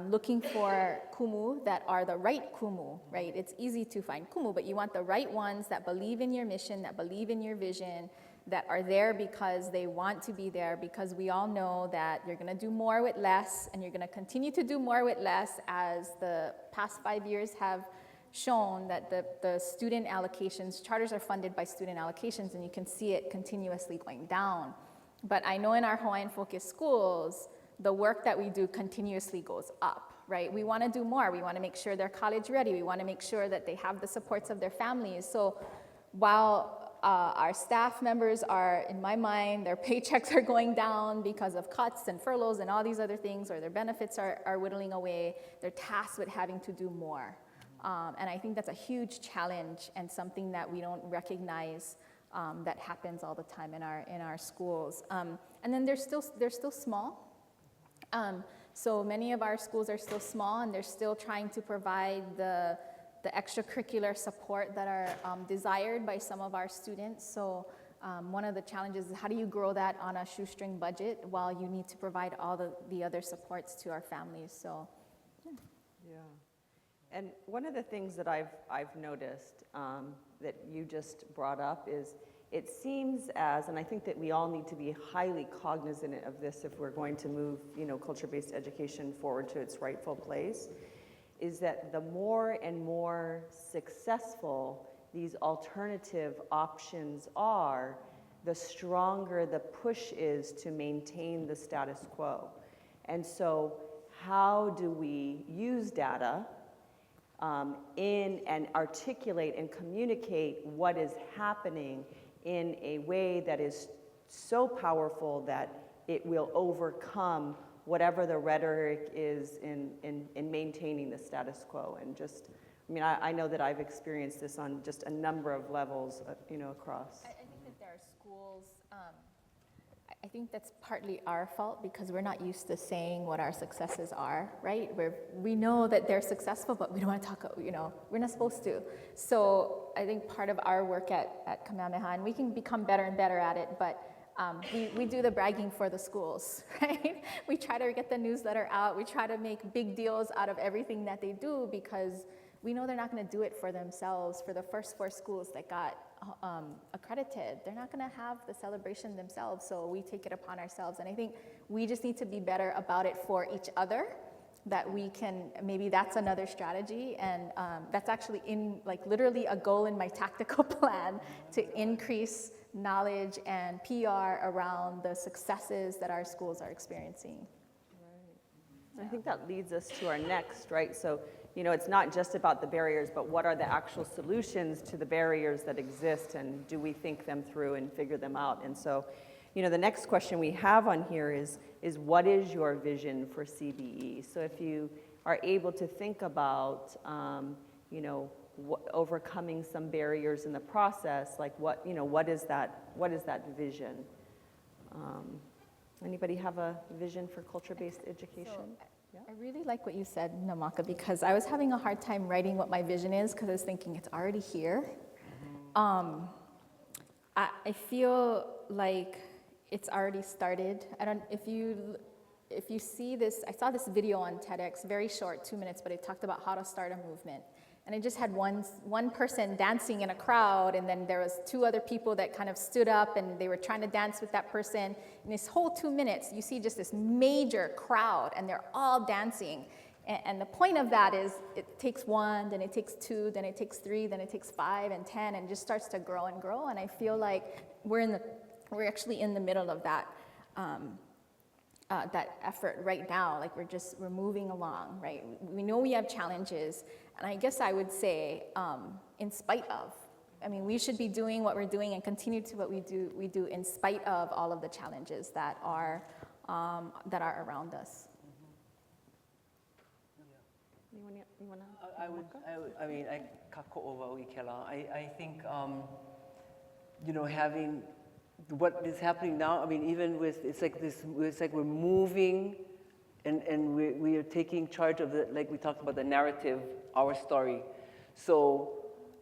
looking for kumu that are the right kumu, right? It's easy to find kumu, but you want the right ones that believe in your mission, that believe in your vision, that are there because they want to be there, because we all know that you're gonna do more with less, and you're gonna continue to do more with less, as the past 5 years have shown that the student allocations, charters are funded by student allocations, and you can see it continuously going down. But I know in our Hawaiian-focused schools, the work that we do continuously goes up, right? We want to do more. We want to make sure they're college ready. We want to make sure that they have the supports of their families. So while our staff members are, in my mind, their paychecks are going down because of cuts and furloughs and all these other things, or their benefits are whittling away, they're tasked with having to do more. And I think that's a huge challenge and something that we don't recognize that happens all the time in our schools. And then they're still small. So many of our schools are still small, and they're still trying to provide the extracurricular support that are desired by some of our students. So one of the challenges is how do you grow that on a shoestring budget while you need to provide all the other supports to our families. So Yeah. And one of the things that I've noticed that you just brought up is it seems as, and I think that we all need to be highly cognizant of this if we're going to move, culture-based education forward to its rightful place, is that the more and more successful these alternative options are, the stronger the push is to maintain the status quo. And so how do we use data in and articulate and communicate what is happening in a way that is so powerful that it will overcome whatever the rhetoric is in maintaining the status quo? And just I mean, I know that I've experienced this on just a number of levels, across. I think that there are schools, I think that's partly our fault because we're not used to saying what our successes are, right? We know that they're successful, but we don't want to talk, we're not supposed to. So I think part of our work at Kamehameha, and we can become better and better at it, but we do the bragging for the schools, right? We try to get the newsletter out. We try to make big deals out of everything that they do because we know they're not going to do it for themselves. For the first 4 schools that got accredited, they're not going to have the celebration themselves, so we take it upon ourselves. And I think we just need to be better about it for each other, that we can, maybe that's another strategy, and that's actually literally a goal in my tactical plan to increase knowledge and PR around the successes that our schools are experiencing. I think that leads us to our next, right? So, it's not just about the barriers, but what are the actual solutions to the barriers that exist, and do we think them through and figure them out? And so, the next question we have on here is what is your vision for CBE? So if you are able to think about, overcoming some barriers in the process, like what is that vision? Anybody have a vision for culture-based education? I really like what you said, Namaka, because I was having a hard time writing what my vision is because I was thinking it's already here. I feel like it's already started. If you see this, I saw this video on TEDx, very short, 2 minutes, but it talked about how to start a movement. And it just had one person dancing in a crowd, and then there was 2 other people that kind of stood up and they were trying to dance with that person. In this whole 2 minutes, you see just this major crowd and they're all dancing. And the point of that is it takes 1, then it takes 2, then it takes 3, then it takes 5 and 10, and it just starts to grow and grow. And I feel like we're actually in the middle of that effort right now. Like we're moving along, right? We know we have challenges, and I guess I would say, in spite of, we should be doing what we're doing and continue to what we do in spite of all of the challenges that are around us. I think, having what is happening now, even with, it's like we're moving and we are taking charge of like we talked about the narrative, our story. So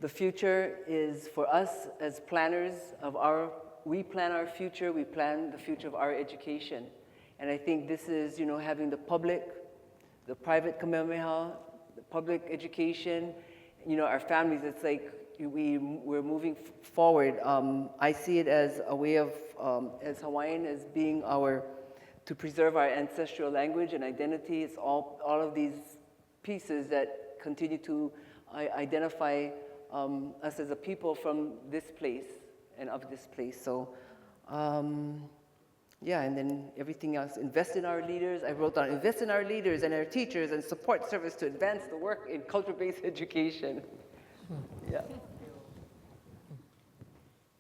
the future is for us as planners we plan our future, we plan the future of our education. And I think this is, having the private Kamehameha, the public education, our families, it's like we're moving forward. I see it as a way of, as Hawaiian, as being to preserve our ancestral language and identity. It's all of these pieces that continue to identify us as a people from this place and of this place. So, and then everything else, invest in our leaders. I wrote down, invest in our leaders and our teachers and support service to advance the work in culture-based education. Yeah.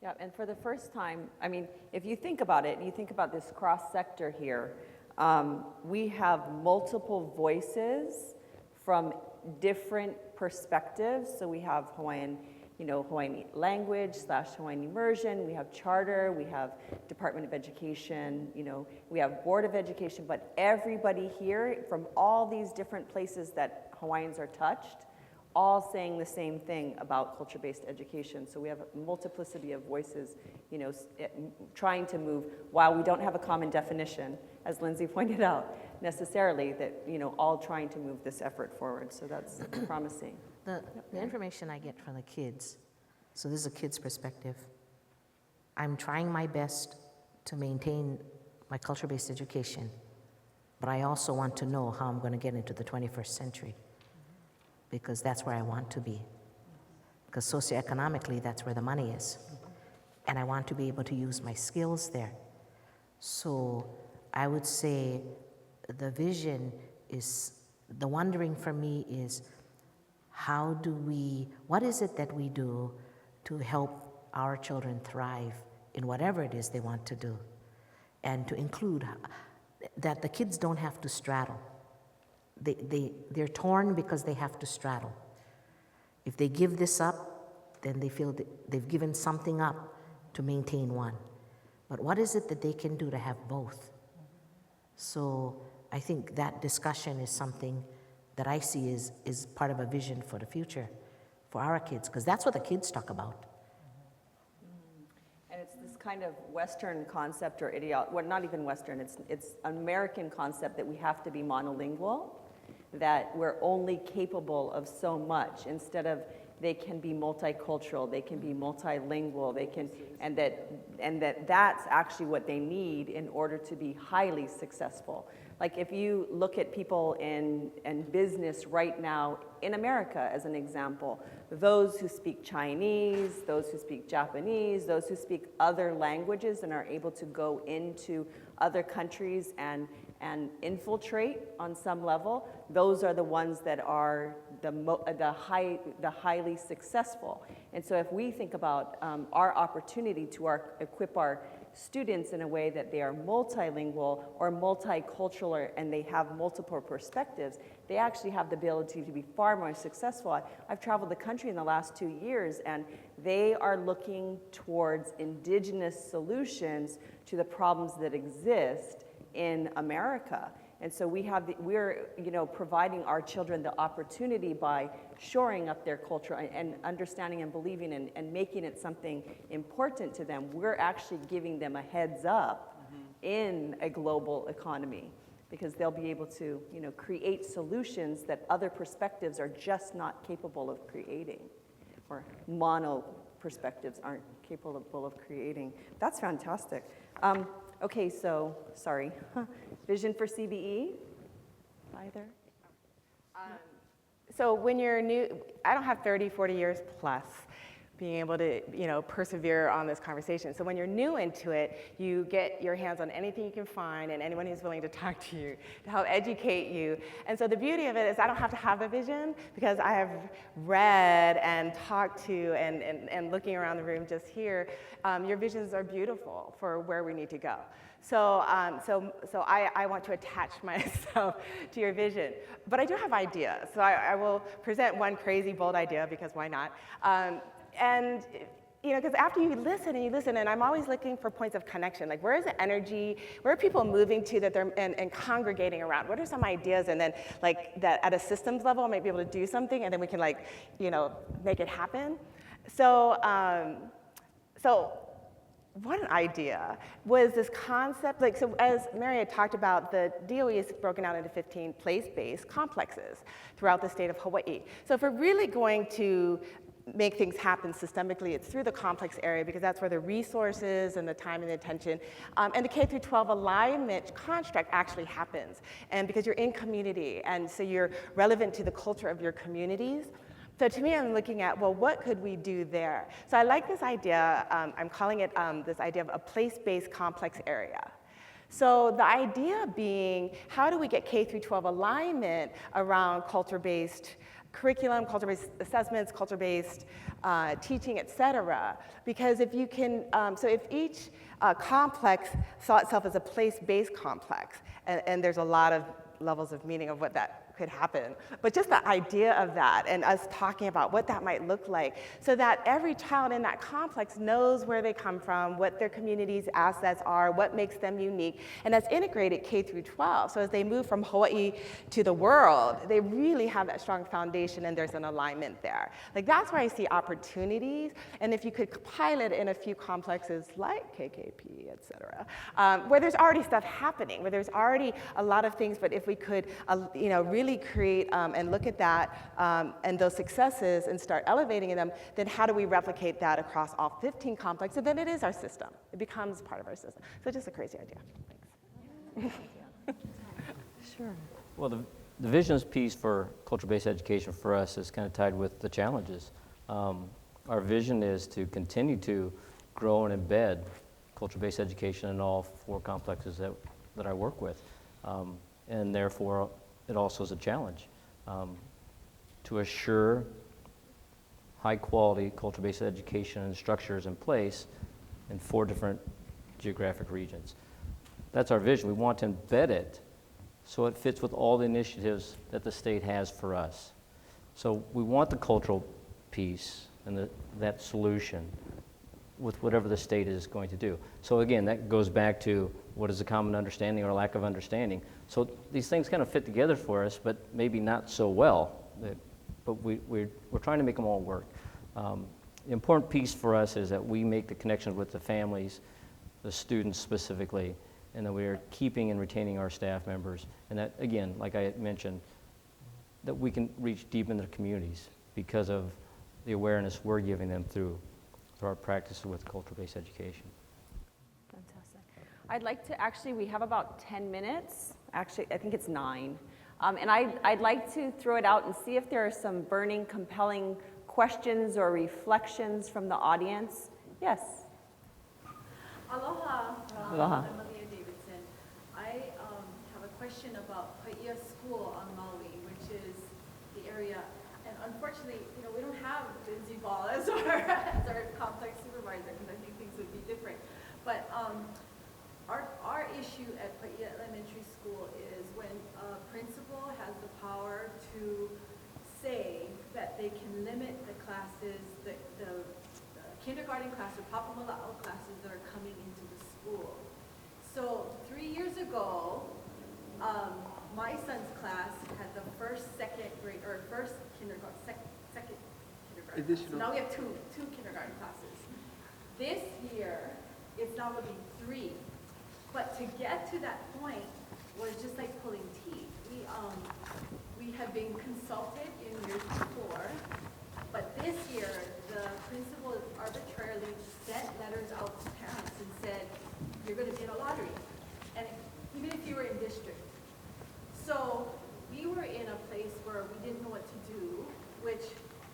Yeah, and for the first time, if you think about it, and you think about this cross-sector here, we have multiple voices from different perspectives. So we have Hawaiian, Hawaiian language / Hawaiian immersion, we have charter, we have Department of Education, we have Board of Education, but everybody here from all these different places that Hawaiians are touched, all saying the same thing about culture-based education. So we have a multiplicity of voices, trying to move, while we don't have a common definition, as Lindsay pointed out, necessarily, that, all trying to move this effort forward. So that's promising. The information I get from the kids, so this is a kid's perspective, I'm trying my best to maintain my culture-based education, but I also want to know how I'm going to get into the 21st century, because that's where I want to be. Because socioeconomically, that's where the money is. And I want to be able to use my skills there. So I would say the vision is, the wondering for me is, what is it that we do to help our children thrive in whatever it is they want to do? And to include that the kids don't have to straddle. They're torn because they have to straddle. If they give this up, then they feel that they've given something up to maintain one. But what is it that they can do to have both? So I think that discussion is something that I see is part of a vision for the future for our kids, because that's what the kids talk about. And it's this kind of Western concept or well, not even Western, it's an American concept that we have to be monolingual, that we're only capable of so much, instead of they can be multicultural, they can be multilingual, they can, and that's actually what they need in order to be highly successful. Like if you look at people in business right now in America as an example, those who speak Chinese, those who speak Japanese, those who speak other languages and are able to go into other countries and infiltrate on some level, those are the ones that are the highly successful. And so if we think about our opportunity to equip our students in a way that they are multilingual or multicultural and they have multiple perspectives, they actually have the ability to be far more successful. I've traveled the country in the last 2 years, and they are looking towards indigenous solutions to the problems that exist in America. And so we're providing our children the opportunity by shoring up their culture and understanding and believing and making it something important to them. We're actually giving them a heads up in a global economy, because they'll be able to create solutions that other perspectives are just not capable of creating, or mono perspectives aren't capable of creating. That's fantastic. Okay, so, sorry. Vision for CBE? Either? So when you're new, I don't have 30, 40 years plus being able to, persevere on this conversation. So when you're new into it, you get your hands on anything you can find and anyone who's willing to talk to you, to help educate you. And so the beauty of it is I don't have to have the vision, because I have read and talked to and looking around the room just here, your visions are beautiful for where we need to go. So I want to attach myself to your vision. But I do have ideas. So I will present one crazy, bold idea, because why not? Because after you listen, and I'm always looking for points of connection. Like, where is the energy? Where are people moving to that they're and congregating around? What are some ideas? And then, like, that at a systems level, I might be able to do something, and then we can, make it happen. So one idea was this concept, so as Mary had talked about, the DOE is broken out into 15 place-based complexes throughout the state of Hawaii. So if we're really going to make things happen systemically, it's through the complex area, because that's where the resources and the time and the attention and the K-12 alignment construct actually happens. And because you're in community, and so you're relevant to the culture of your communities. So to me, I'm looking at, well, what could we do there? So I like this idea, I'm calling it this idea of a place-based complex area. So the idea being, how do we get K-12 alignment around culture-based curriculum, culture-based assessments, culture-based teaching, et cetera? Because if you can, so if each complex saw itself as a place-based complex, and there's a lot of levels of meaning of what that could happen, but just the idea of that and us talking about what that might look like, so that every child in that complex knows where they come from, what their community's assets are, what makes them unique, and that's integrated K through 12. So as they move from Hawaii to the world, they really have that strong foundation, and there's an alignment there. Like, that's where I see opportunities, and if you could pilot in a few complexes like KKP, et cetera, where there's already stuff happening, where there's already a lot of things, but if we could, really create and look at that and those successes and start elevating them, then how do we replicate that across all 15 complexes? And then it is our system. It becomes part of our system. So just a crazy idea. Thanks. Sure. Well, the visions piece for culture-based education for us is kind of tied with the challenges. Our vision is to continue to grow and embed culture-based education in all 4 complexes that I work with. And therefore, it also is a challenge to assure high-quality culture-based education and structures in place in 4 different geographic regions. That's our vision. We want to embed it so it fits with all the initiatives that the state has for us. So we want the cultural piece and that solution with whatever the state is going to do. So again, that goes back to what is a common understanding or lack of understanding. So these things kind of fit together for us, but maybe not so well. But we're trying to make them all work. The important piece for us is that we make the connections with the families, the students specifically, and that we are keeping and retaining our staff members. And that, again, like I had mentioned, that we can reach deep into the communities because of the awareness we're giving them through our practices with culture-based education. Fantastic. I'd like to, actually, we have about 10 minutes. Actually, I think it's 9. And I'd like to throw it out and see if there are some burning, compelling questions or reflections from the audience. Yes. Aloha. Aloha. I'm Malia Davidson. I have a question about Paia School on Maui, which is the area, and unfortunately, we don't have Lindsay Ball as our complex supervisor, because I think things would be different. But our issue at Paia Elementary School is when a principal has the power to say that they can limit the classes, the kindergarten class or Papa Mala'o classes that are coming into the school. So 3 years ago, my son's class had the first kindergarten. So now we have two kindergarten classes. This year, it's now going to be 3. But to get to that point was just like pulling teeth. We had been consulted in years before, but this year, the principal arbitrarily sent letters out to parents and said, you're going to be in a lottery, and even if you were in district. So we were in a place where we didn't know what to do, which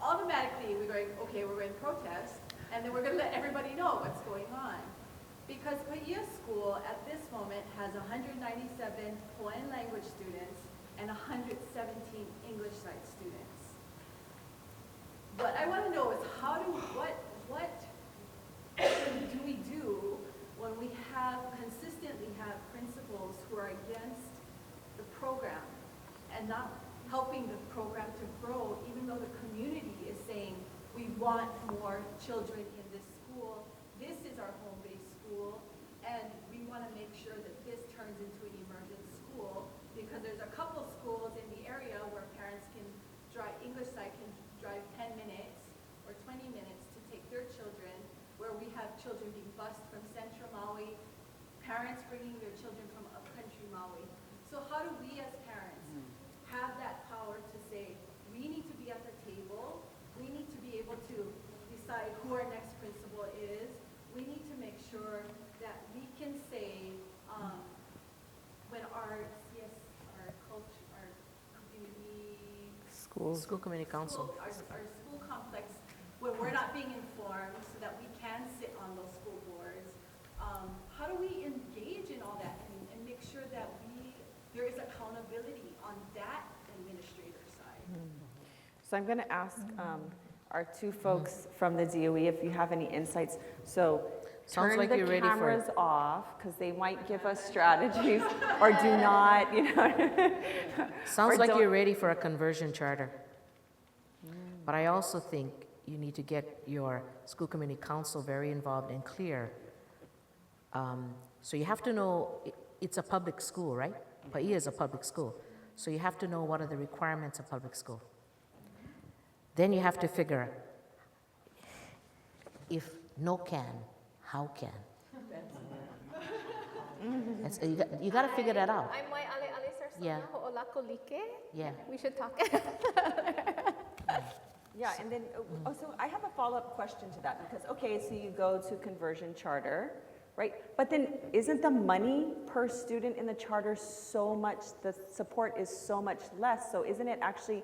automatically we're going, okay, we're going to protest, and then we're going to let everybody know what's going on. Because Paia School at this moment has 197 Hawaiian language students and 117 English side students. What I want to know is what do we do when we consistently have principals who are against the program and not helping the program to grow, even though the community is saying we want more children in this school. This is our home-based school, and we want to make sure that this turns into an immersion school, because there's a couple schools in the area where parents can drive, English side can drive 10 minutes or 20 minutes to take their children, where we have children being bused from central Maui, parents bringing their children from upcountry Maui. So how do we as parents have that power to say, we need to be at the table, we need to be able to decide who our next principal is, we need to make sure that we can say, when our community School Community Council. our school complex, when we're not being informed so that we can sit on those school boards, how do we engage in all that and make sure that there is accountability on that administrator side? So I'm going to ask our 2 folks from the DOE if you have any insights. So Sounds turn like the you're ready for it. cameras off, because they might give us strategies, or do not, Sounds Or like don't- you're ready for a conversion charter. But I also think you need to get your school community council very involved and clear. So you have to know, it's a public school, right? Paia is a public school. So you have to know what are the requirements of public school. Then you have to figure, if no can, how can? You got to figure that out. I'm Mai Ale Ale Sarsonia Yeah. Ho'olako Like. Yeah. We should talk. Yeah, and then, so I have a follow-up question to that, because, okay, so you go to conversion charter, right? But then isn't the money per student in the charter so much, the support is so much less, so isn't it actually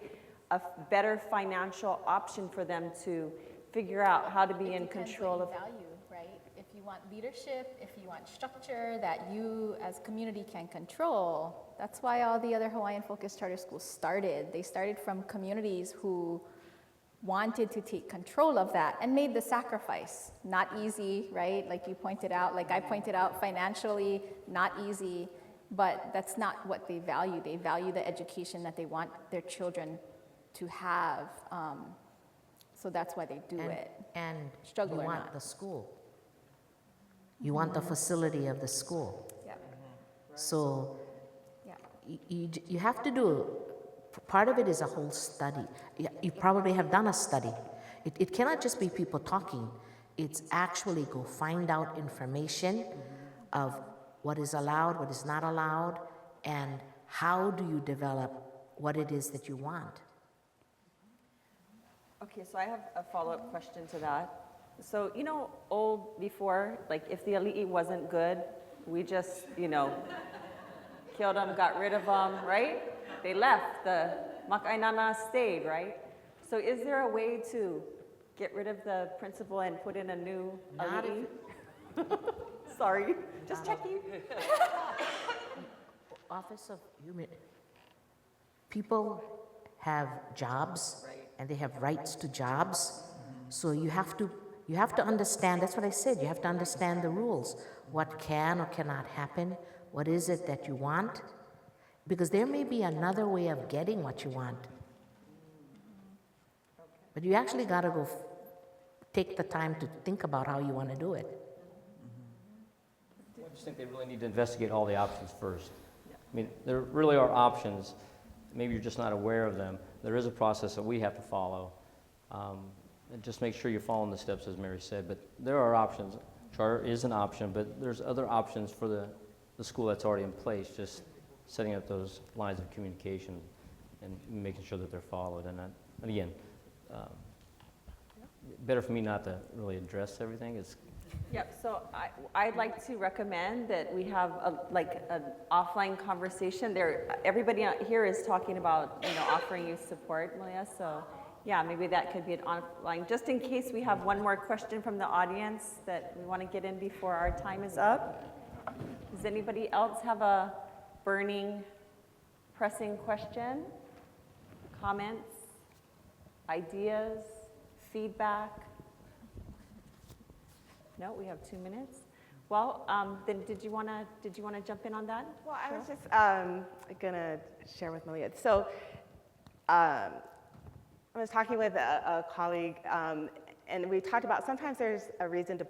a better financial option for them to figure out how to be in control of? Value, right? If you want leadership, if you want structure that you as community can control, that's why all the other Hawaiian-focused charter schools started. They started from communities who wanted to take control of that and made the sacrifice. Not easy, right? Like you pointed out, like I pointed out, financially not easy, but that's not what they value. They value the education that they want their children to have So that's why they do it. And Struggle you or want not. the school. You want the facility of the school. Yeah. So Yeah. you have to do, part of it is a whole study. You probably have done a study. It cannot just be people talking. It's actually go find out information of what is allowed, what is not allowed, and how do you develop what it is that you want. Okay, so I have a follow-up question to that. So, old before, like if the ali'i wasn't good, we just, killed them, got rid of them, right? They left, the makainana stayed, right? So is there a way to get rid of the principal and put in a new Not ali'i? Sorry, just checking. Office of Human, people have jobs and they have rights to jobs. So you have to understand, that's what I said, you have to understand the rules. What can or cannot happen, what is it that you want? Because there may be another way of getting what you want. But you actually got to go take the time to think about how you want to do it. I just think they really need to investigate all the options first. I mean, there really are options. Maybe you're just not aware of them. There is a process that we have to follow. And just make sure you're following the steps, as Mary said. But there are options. Charter is an option, but there's other options for the school that's already in place, just setting up those lines of communication and making sure that they're followed. And again, better for me not to really address everything. Yep, so I'd like to recommend that we have an offline conversation. Everybody out here is talking about, offering you support, Malia, so yeah, maybe that could be an offline, just in case we have one more question from the audience that we want to get in before our time is up. Does anybody else have a burning, pressing question, comments, ideas, feedback? No, we have 2 minutes. Well, then did you want to jump in on that? Well, I was just going to share with Malia. So I was talking with a colleague, and we talked about sometimes there's a reason to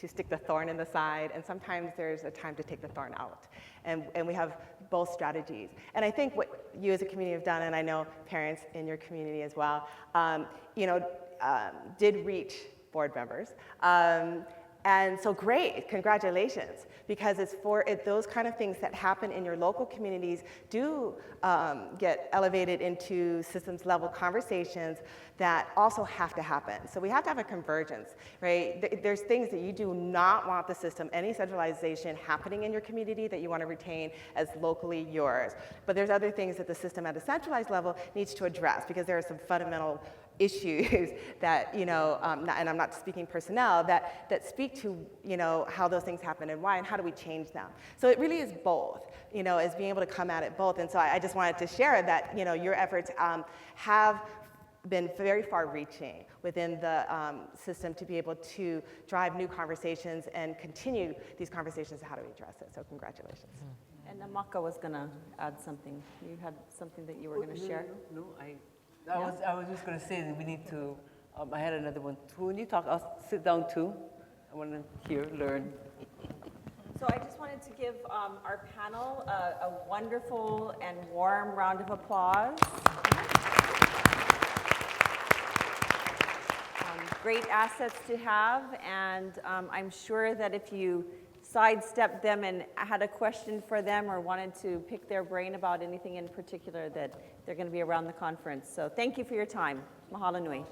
stick the thorn in the side, and sometimes there's a time to take the thorn out. And we have both strategies. And I think what you as a community have done, and I know parents in your community as well, did reach board members. And so great, congratulations, because it's those kind of things that happen in your local communities do get elevated into systems level conversations that also have to happen. So we have to have a convergence, right? There's things that you do not want the system, any centralization happening in your community that you want to retain as locally yours. But there's other things that the system at a centralized level needs to address, because there are some fundamental issues that, and I'm not speaking personnel, that speak to, how those things happen and why, and how do we change them. So it really is both, is being able to come at it both. And so I just wanted to share that, your efforts have been very far-reaching within the system to be able to drive new conversations and continue these conversations of how do we address it. So congratulations. And Amaka was going to add something. You had something that you were going to share? No, I was just going to say that we need to, I had another one too. When you talk, I'll sit down too. I want to learn. So I just wanted to give our panel a wonderful and warm round of applause. Great assets to have, and I'm sure that if you sidestepped them and had a question for them or wanted to pick their brain about anything in particular, that they're going to be around the conference. So thank you for your time. Mahalo nui.